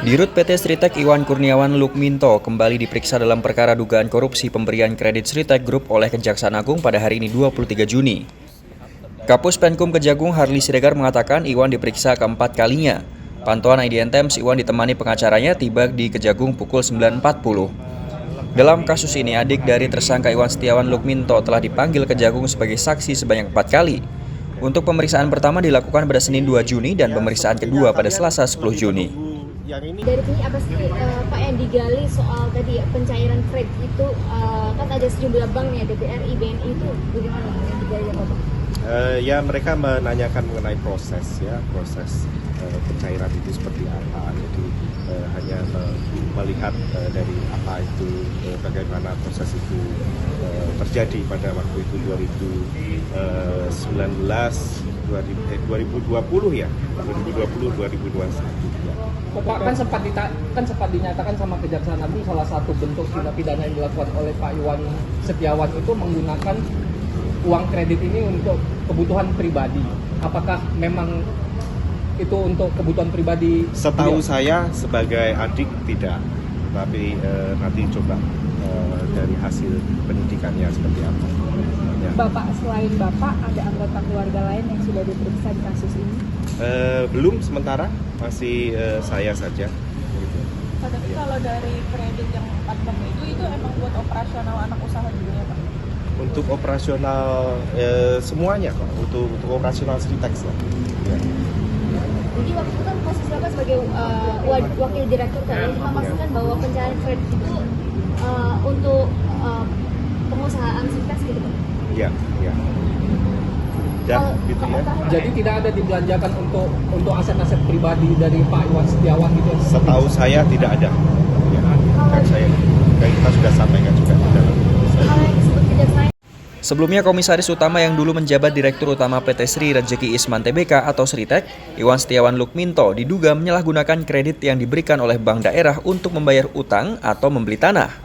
Dirut PT Sritek Iwan Kurniawan Lukminto kembali diperiksa dalam perkara dugaan korupsi pemberian kredit Sritek Group oleh Kejaksaan Agung pada hari ini 23 Juni. Kapus Penkum Kejagung Harli Siregar mengatakan Iwan diperiksa keempat kalinya. Pantauan IDN Times, Iwan ditemani pengacaranya tiba di Kejagung pukul 9.40. Dalam kasus ini, adik dari tersangka Iwan Setiawan Lukminto telah dipanggil Kejagung sebagai saksi sebanyak 4 kali. Untuk pemeriksaan pertama dilakukan pada Senin 2 Juni dan pemeriksaan kedua pada Selasa 10 Juni. Dari sini apa sih Pak yang digali soal tadi pencairan kredit itu kan ada sejumlah bank ya, BRI, BNI itu bagaimana yang digali apa Pak? Ya mereka menanyakan mengenai proses pencairan itu seperti apa. Jadi hanya melihat dari apa itu bagaimana proses itu terjadi pada waktu itu 2020 ya 2021 ya. Pak, kan sempat dinyatakan sama Kejaksaan Agung salah satu bentuk tindak pidana yang dilakukan oleh Pak Iwan Setiawan itu menggunakan uang kredit ini untuk kebutuhan pribadi. Apakah memang itu untuk kebutuhan pribadi? Setahu saya sebagai adik tidak, tapi nanti coba dari hasil penyidikannya seperti apa. Ya. Bapak, selain Bapak, ada anggota keluarga lain yang sudah diperiksa di kasus ini? Belum, sementara masih saya saja. Gitu. Pak, tapi kalau dari kredit yang 4 bank itu emang buat operasional anak usaha juga ya Pak? Untuk operasional semuanya kok, untuk operasional Sritek lah. Ya. Jadi waktu itu kan posisi Bapak sebagai wakil direktur kan, memastikan bahwa pencairan kredit itu untuk pengusahaan Sritek gitu Pak? Iya, iya. Ya, gitu ya. Jadi tidak ada dibelanjakan untuk aset-aset pribadi dari Pak Iwan Setiawan gitu? Setahu saya tidak ada. Ya, dan kita sudah sampaikan juga di dalam. Sebelumnya, Komisaris Utama yang dulu menjabat Direktur Utama PT Sri Rejeki Isman Tbk atau Sritek, Iwan Setiawan Lukminto diduga menyalahgunakan kredit yang diberikan oleh bank daerah untuk membayar utang atau membeli tanah.